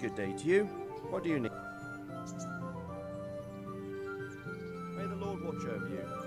Good day to you. What do you need? May the Lord watch over you.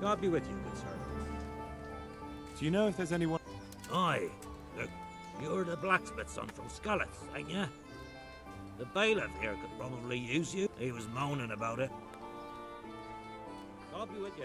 God be with you, good sir. Do you know if there's anyone... Aye. Look, you're the blacksmith's son from Scarlet, ain't ya? The bailiff here could probably use you. He was moaning about it. God be with you.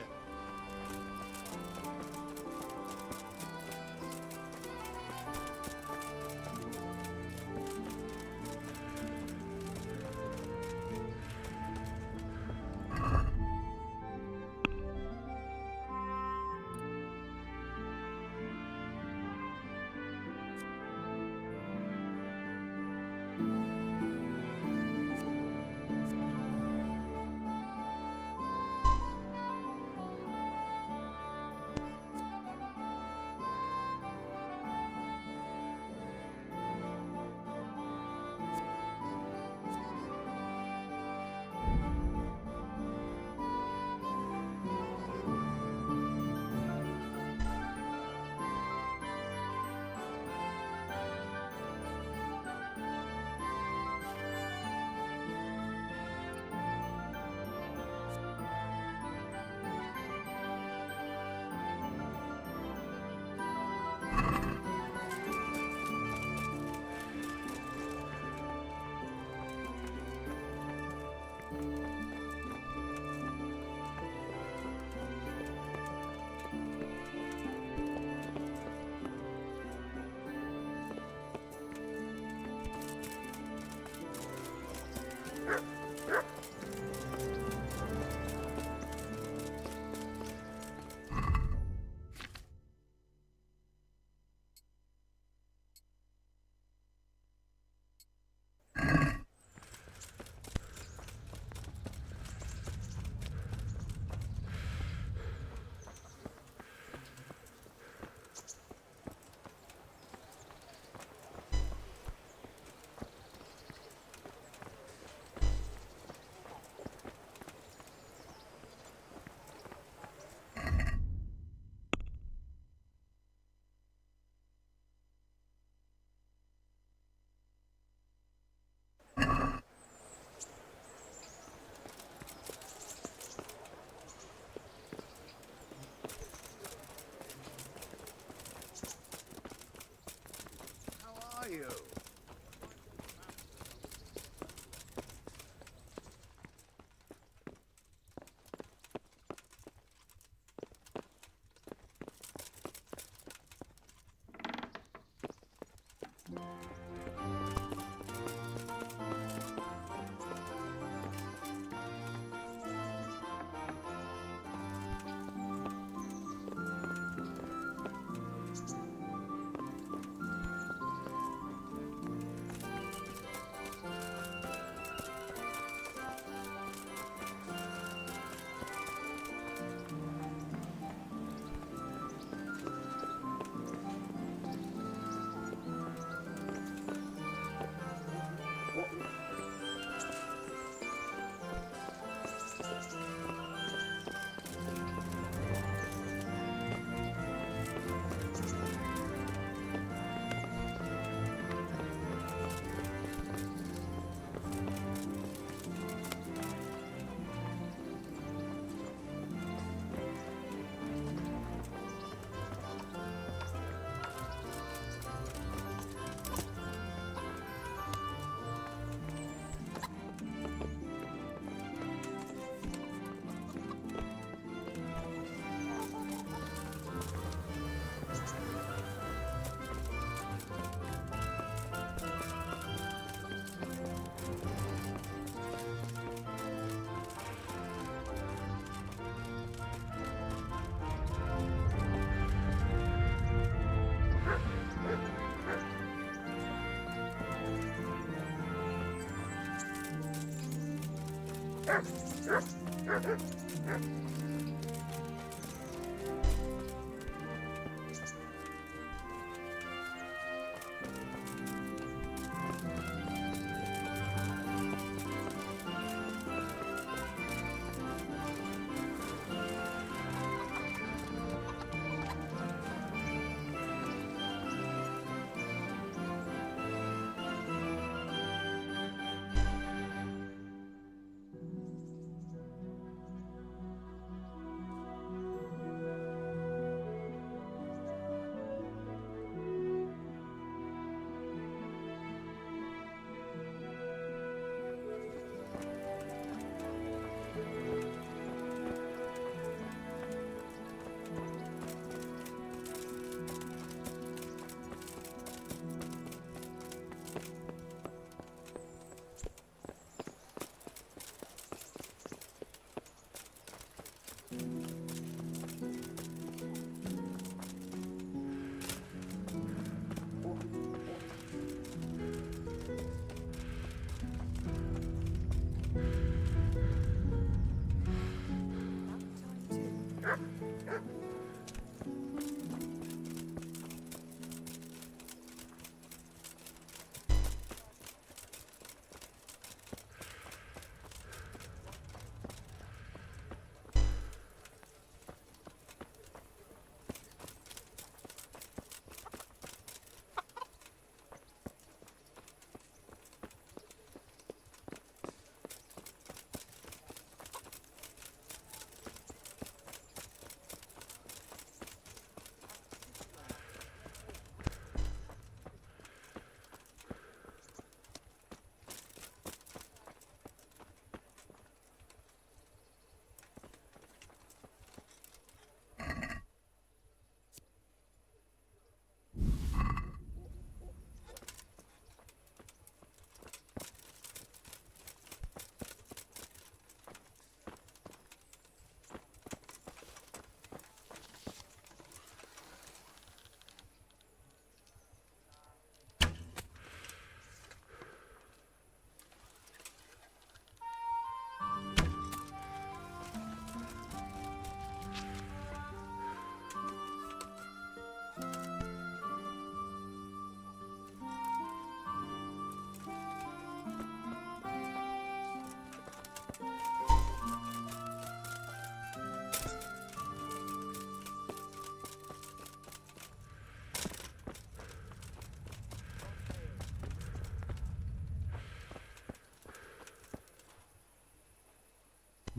you?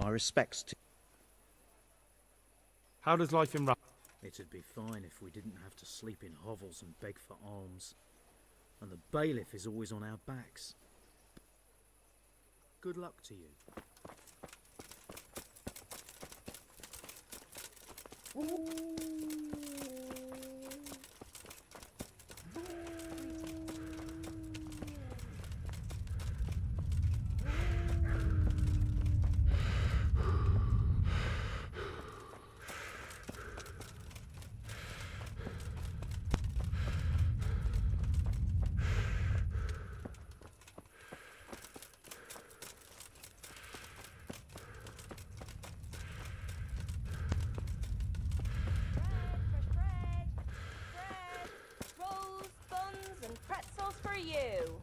My respects to... How does life in It'd be fine if we didn't have to sleep in hovels and beg for alms. And the bailiff is always on our backs. Good luck to you. Rolls, buns, and pretzels for you.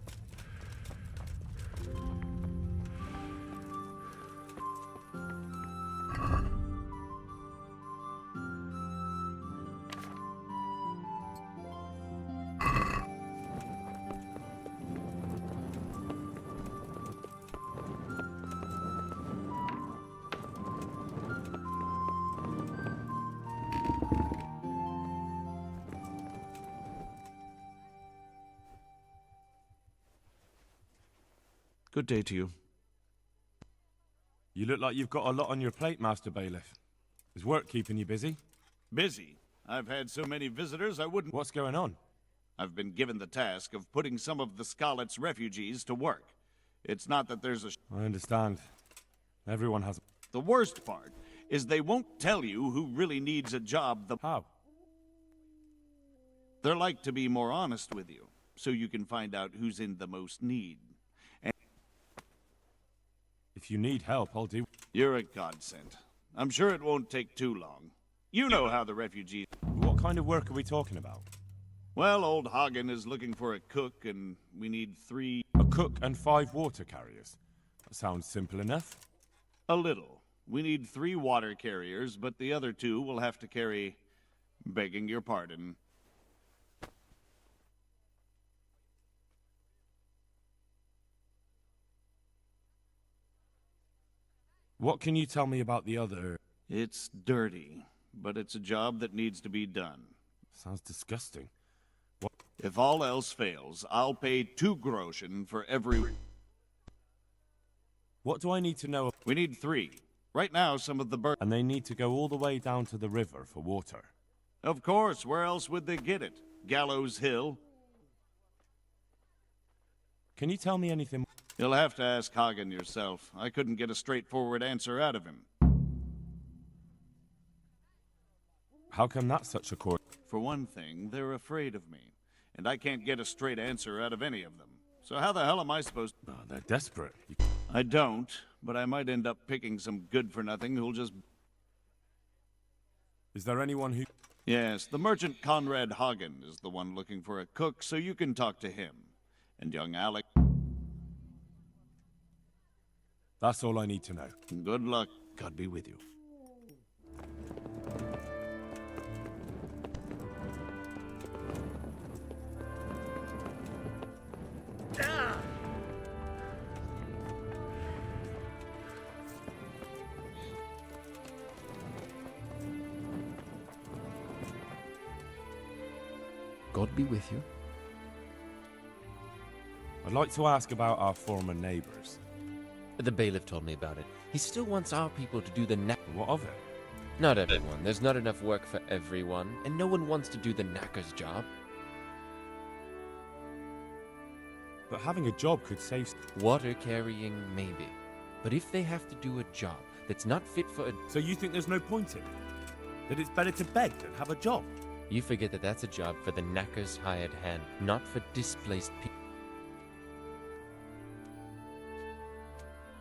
Good day to you. You look like you've got a lot on your plate, Master Bailiff. Is work keeping you busy? Busy? I've had so many visitors I wouldn't... What's going on? I've been given the task of putting some of the Scarlet's refugees to work. It's not that there's a... I understand. Everyone has... The worst part is they won't tell you who really needs a job. How? They're like to be more honest with you, so you can find out who's in the most need. If you need help, I'll do... You're a godsend. I'm sure it won't take too long. You know how the refugees... What kind of work are we talking about? Well, old Hagen is looking for a cook, and we need 3... A cook and 5 water carriers. That sounds simple enough. A little. We need 3 water carriers, but the other 2 will have to carry... Begging your pardon... What can you tell me about the other... It's dirty, but it's a job that needs to be done. Sounds disgusting. What? If all else fails, I'll pay 2 groschen for every... What do I need to know? We need 3. Right now, some of the birds... And they need to go all the way down to the river for water. Of course, where else would they get it? Gallows Hill? Can you tell me anything? You'll have to ask Hagen yourself. I couldn't get a straightforward answer out of him. How come that's such a court? For one thing, they're afraid of me. And I can't get a straight answer out of any of them. So how the hell am I supposed to... Oh, they're desperate. I don't, but I might end up picking some good-for-nothing who'll just... Is there anyone who... Yes, the merchant Conrad Hagen is the one looking for a cook, so you can talk to him. And young Alec... That's all I need to know. Good luck. God be with you. God be with you. I'd like to ask about our former neighbors. The bailiff told me about it. He still wants our people to do the What of it? Not everyone. There's not enough work for everyone, and no one wants to do the knacker's job. But having a job could save... Water carrying, maybe. But if they have to do a job that's not fit for a... So you think there's no point in it? That it's better to beg than have a job? You forget that that's a job for the knacker's hired hand, not for displaced people.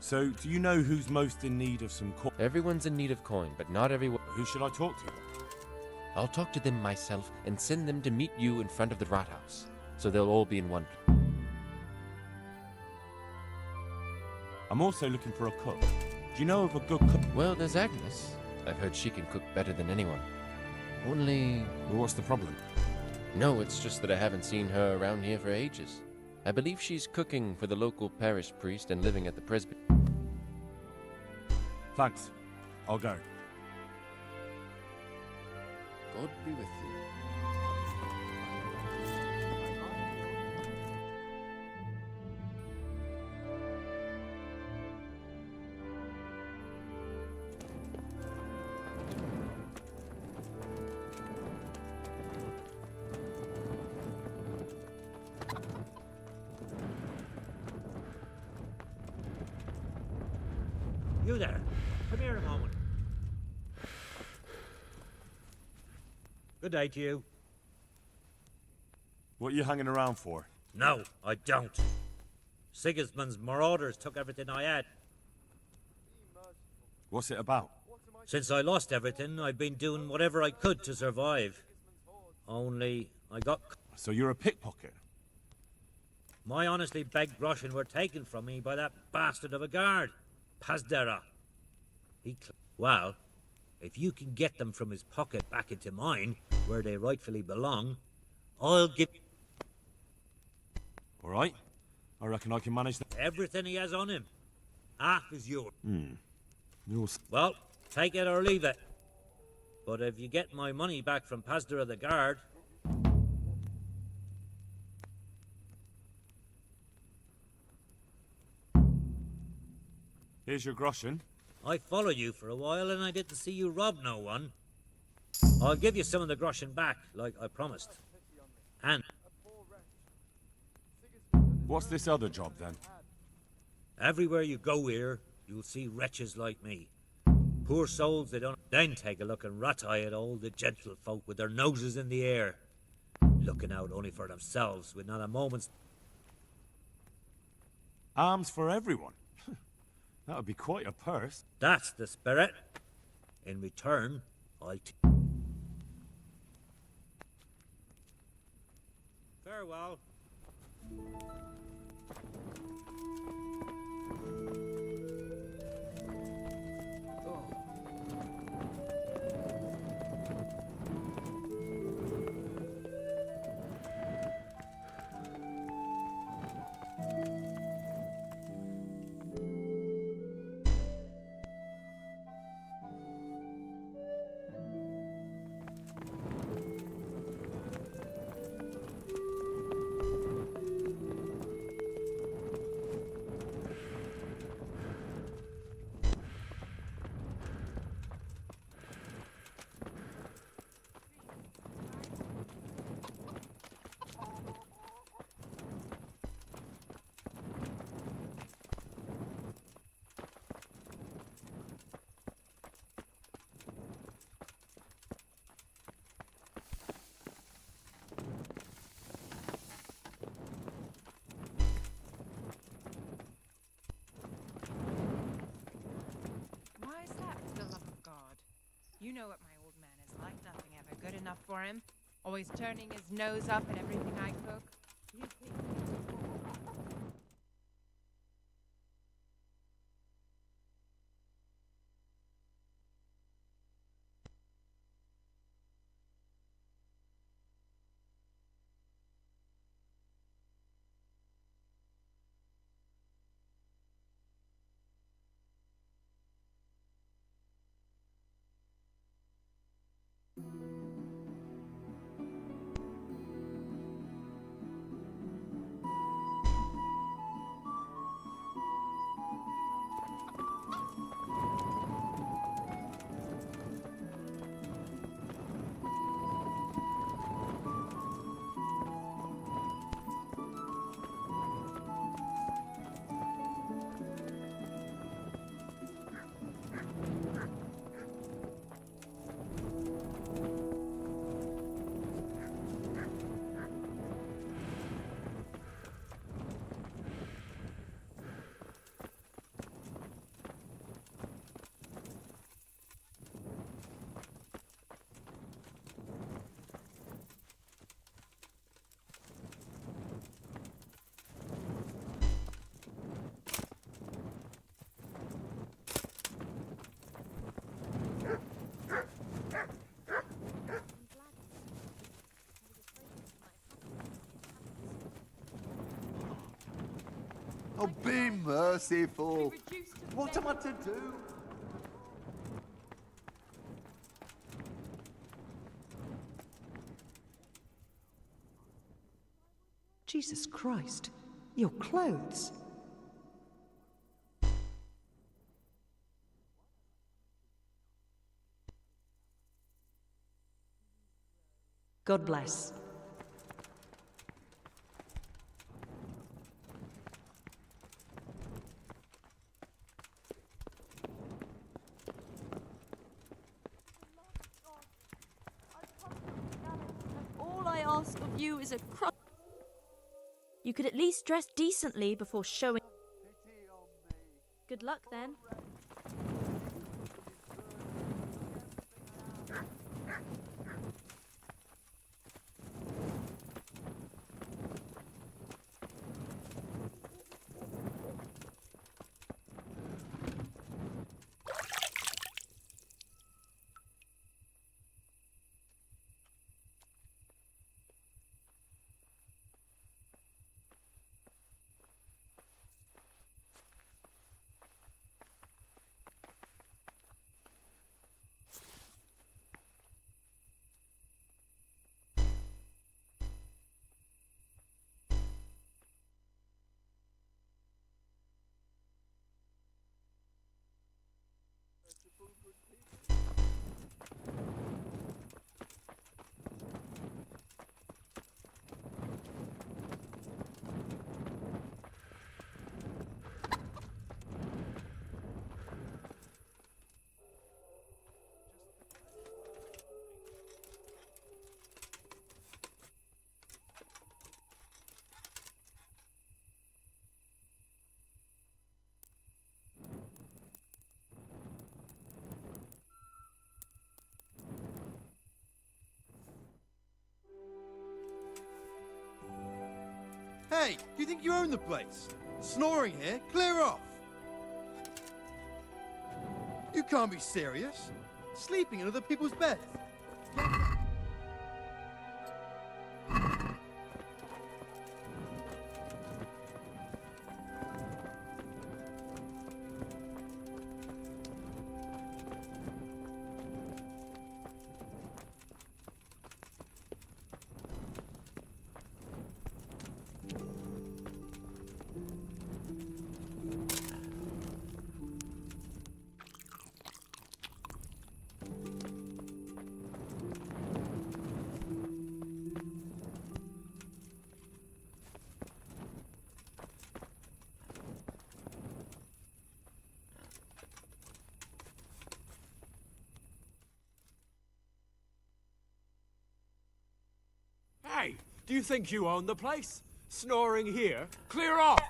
So, do you know who's most in need of some coin? Everyone's in need of coin, but not everyone... Who should I talk to? I'll talk to them myself and send them to meet you in front of the Rathaus, so they'll all be in one... I'm also looking for a cook. Do you know of a good cook? Well, there's Agnes. I've heard she can cook better than anyone. Only... Well, what's the problem? No, it's just that I haven't seen her around here for ages. I believe she's cooking for the local parish priest and living at the presbytery. Thanks. I'll go. God be with you. You there. Come here a moment. Good day to you. What are you hanging around for? No, I don't. Sigismund's marauders took everything I had. What's it about? Since I lost everything, I've been doing whatever I could to survive. Only, I got... So you're a pickpocket? My honestly begged groschen were taken from me by that bastard of a guard. Pazdera. Well, if you can get them from his pocket back into mine, where they rightfully belong, I'll give... All right. I reckon I can manage that. everything he has on him. Half is yours. You'll Well, take it or leave it. But if you get my money back from Pazdera the guard... Here's your groschen. I followed you for a while and I didn't see you rob no one. I'll give you some of the groschen back, like I promised. And What's this other job, then? everywhere you go here, you'll see wretches like me. Poor souls they don't... Then take a look and rat-eye at all the gentlefolk with their noses in the air. Looking out only for themselves, with not a moment's... Arms for everyone. That would be quite a purse. That's the spirit. In return, Farewell. Why is that, for the love of God? You know what my old man is like. Nothing ever good enough for him. Always turning his nose up at everything I cook. You think... Oh, be merciful. What am I to do? Jesus Christ, your clothes. God bless. You is a cross. You could at least dress decently before showing. Good luck then. Hey, do you think you own the place? Snoring here? Clear off! You can't be serious. Sleeping in other people's beds. Hey, do you think you own the place? Snoring here? Clear off!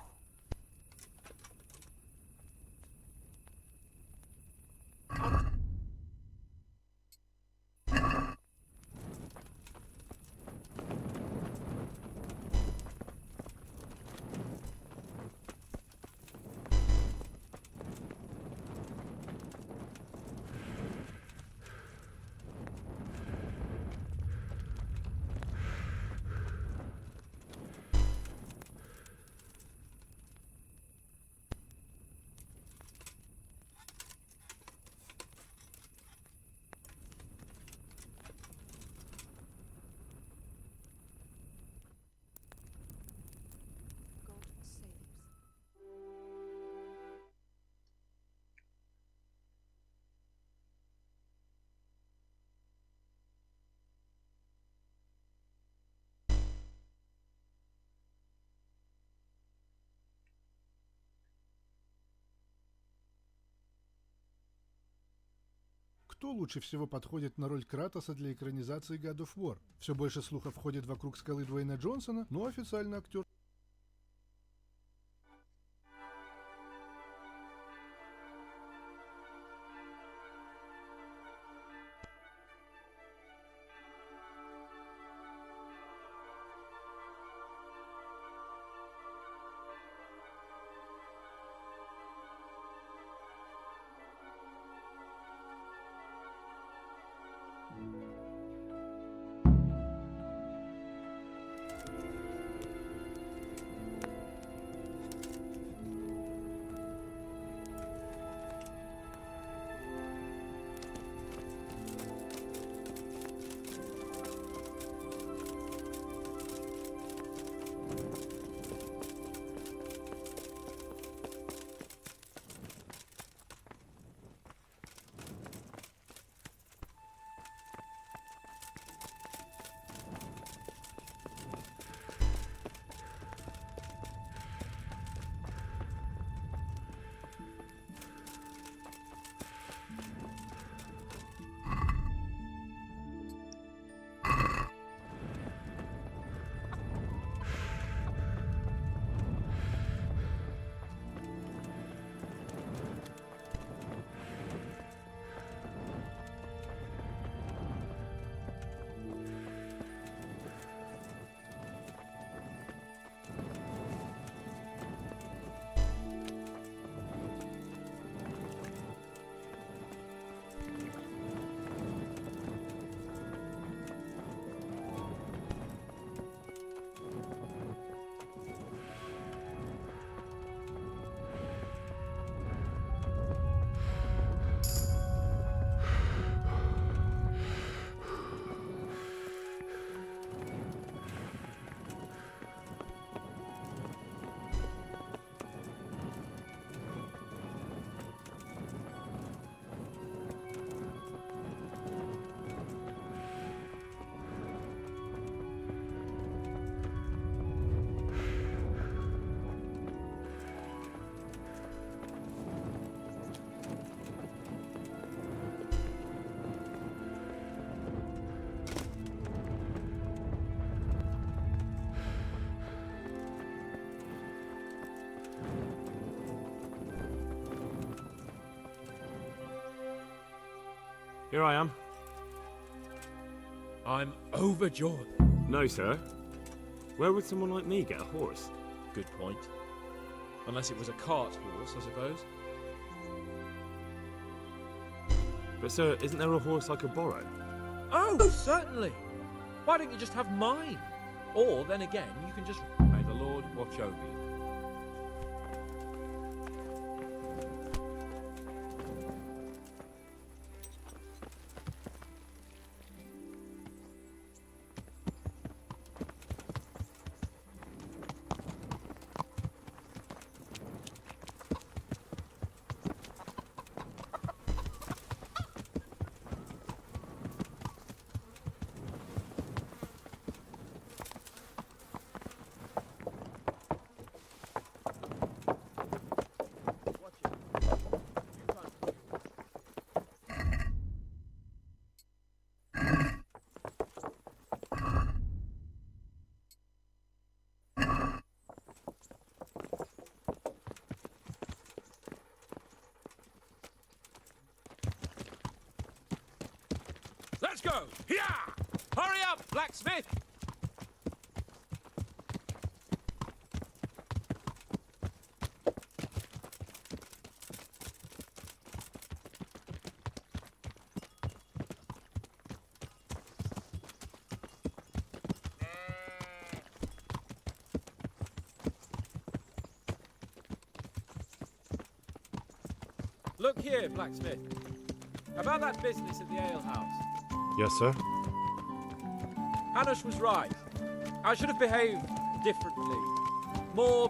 Кто лучше всего подходит на роль Кратоса для экранизации God of War? Все больше слухов ходит вокруг скалы Дуэйна Джонсона, но официально актер Here I am. I'm overjoyed. No, sir. Where would someone like me get a horse? Good point. Unless it was a cart horse, I suppose. But, sir, isn't there a horse I could borrow? Oh, certainly. Why don't you just have mine? Or, then again, you can just... May the Lord watch over you. Let's go! Yeah! Hurry up, blacksmith! Look here, blacksmith. About that business at the alehouse. Yes, sir. Hanush was right. I should have behaved differently. More,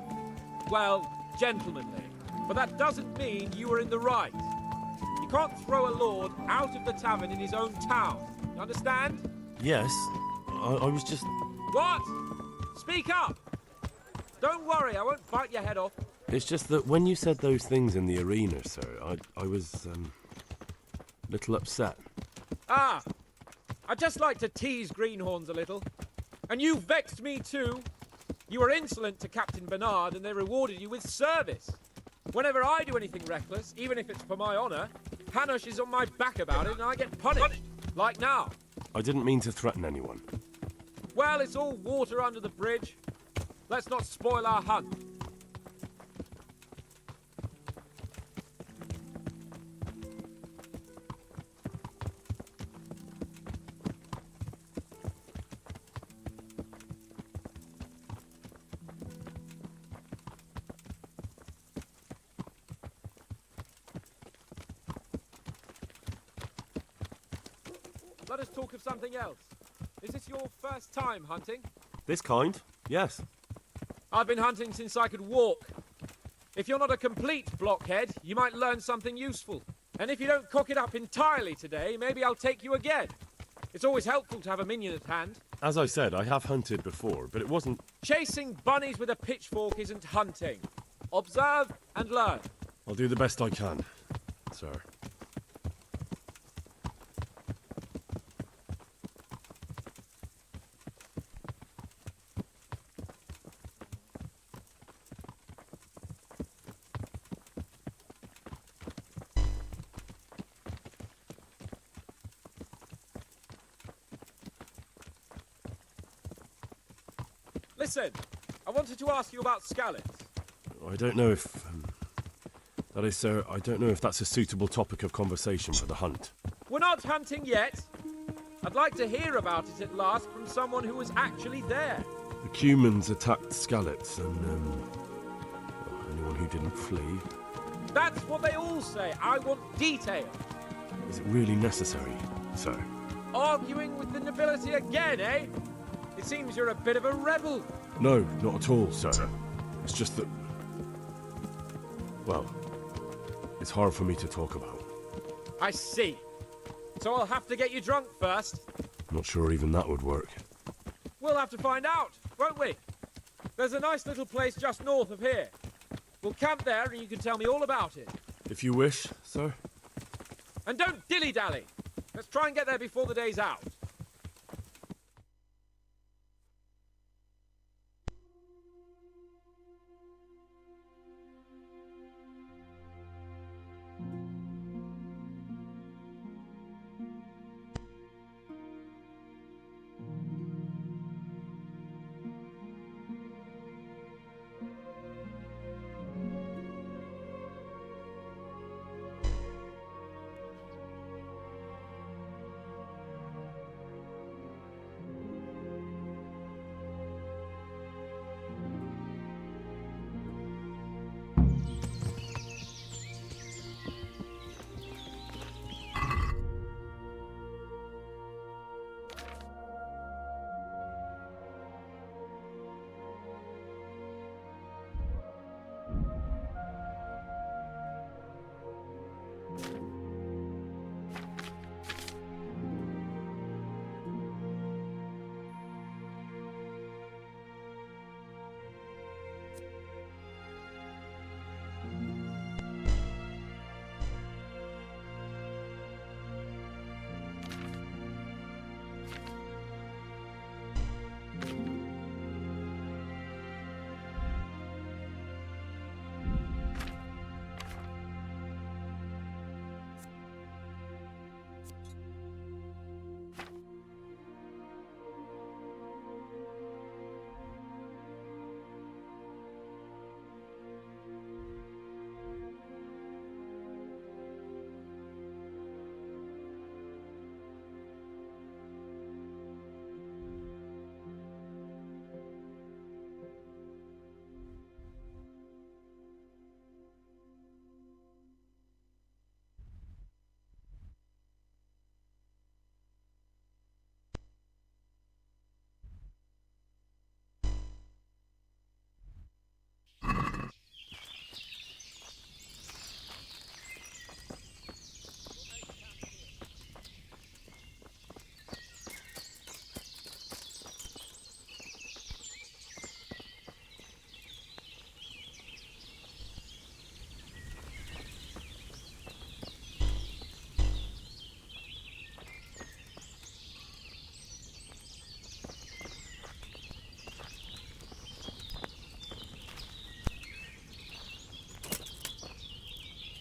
well, gentlemanly. But that doesn't mean you were in the right. You can't throw a lord out of the tavern in his own town. You understand? Yes. I was just... What? Speak up! Don't worry, I won't bite your head off. It's just that when you said those things in the arena, sir, I was, a little upset. Ah! I just like to tease greenhorns a little. And you vexed me too. You were insolent to Captain Bernard and they rewarded you with service. Whenever I do anything reckless, even if it's for my honour, Hanush is on my back about it and I get punished. Like now. I didn't mean to threaten anyone. Well, it's all water under the bridge. Let's not spoil our hunt. Let us talk of something else. Is this your first time hunting? This kind? Yes. I've been hunting since I could walk. If you're not a complete blockhead, you might learn something useful. And if you don't cock it up entirely today, maybe I'll take you again. It's always helpful to have a minion at hand. As I said, I have hunted before, but it wasn't... Chasing bunnies with a pitchfork isn't hunting. Observe and learn. I'll do the best I can, sir. Listen, I wanted to ask you about scallops. I don't know if... that is, sir, I don't know if that's a suitable topic of conversation for the hunt. We're not hunting yet. I'd like to hear about it at last from someone who was actually there. The Cumans attacked Scallops and, anyone who didn't flee. That's what they all say. I want details. Is it really necessary, sir? Arguing with the nobility again, eh? It seems you're a bit of a rebel. No, not at all, sir. It's just that... well, it's hard for me to talk about. I see. So I'll have to get you drunk first. Not sure even that would work. We'll have to find out, won't we? There's a nice little place just north of here. We'll camp there and you can tell me all about it. If you wish, sir. And don't dilly-dally. Let's try and get there before the day's out.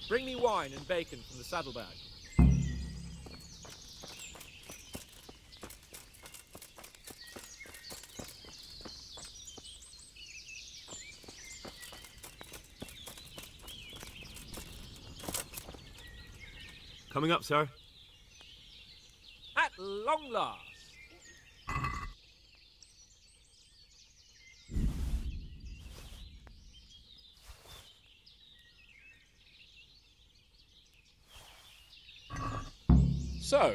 Bring me wine and bacon from the saddlebag. Coming up, sir. At long last. So,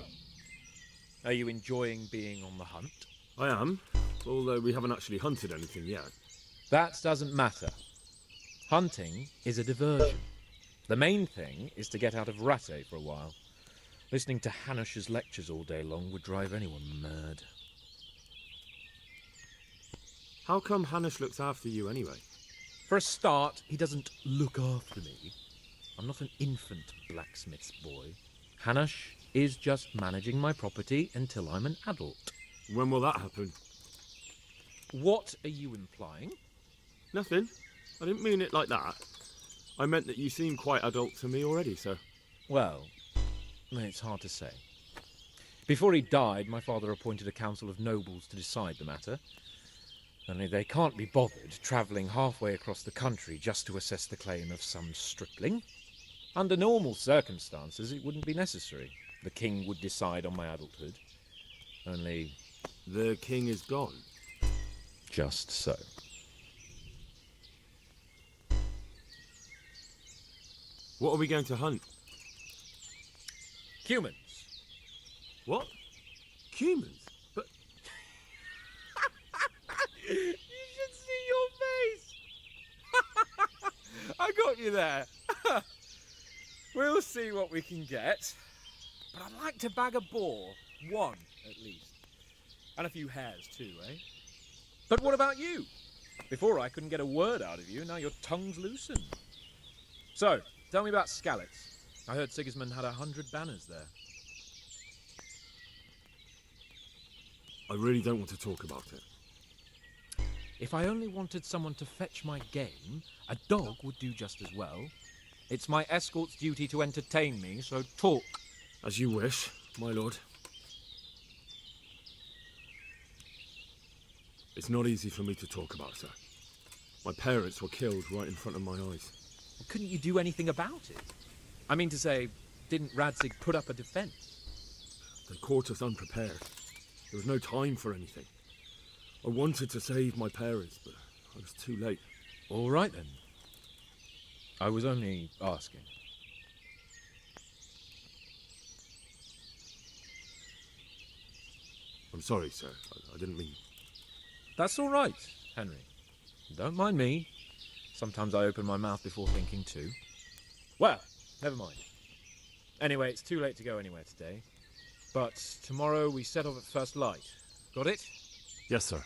are you enjoying being on the hunt? I am, although we haven't actually hunted anything yet. That doesn't matter. Hunting is a diversion. The main thing is to get out of Rattay for a while. Listening to Hanush's lectures all day long would drive anyone mad. How come Hanush looks after you anyway? For a start, he doesn't look after me. I'm not an infant blacksmith's boy. Hanush is just managing my property until I'm an adult. When will that happen? What are you implying? Nothing. I didn't mean it like that. I meant that you seem quite adult to me already, sir. Well, it's hard to say. Before he died, my father appointed a council of nobles to decide the matter. Only they can't be bothered travelling halfway across the country just to assess the claim of some stripling. Under normal circumstances, it wouldn't be necessary. The king would decide on my adulthood. Only... The king is gone. Just so. What are we going to hunt? Humans. What? Humans? But... You should see your face! I got you there. We'll see what we can get. But I'd like to bag a boar. One, at least. And a few hares too, eh? But what about you? Before I couldn't get a word out of you, now your tongue's loosened. So, tell me about Skalitz. I heard Sigismund had 100 banners there. I really don't want to talk about it. If I only wanted someone to fetch my game, a dog would do just as well. It's my escort's duty to entertain me, so talk. As you wish, my lord. It's not easy for me to talk about, sir. My parents were killed right in front of my eyes. Well, couldn't you do anything about it? I mean to say, didn't Radzig put up a defence? They caught us unprepared. There was no time for anything. I wanted to save my parents, but I was too late. All right then. I was only asking. I'm sorry, sir. I didn't mean... That's all right, Henry. Don't mind me. Sometimes I open my mouth before thinking too. Well, never mind. Anyway, it's too late to go anywhere today. But tomorrow we set off at first light. Got it? Yes, sir.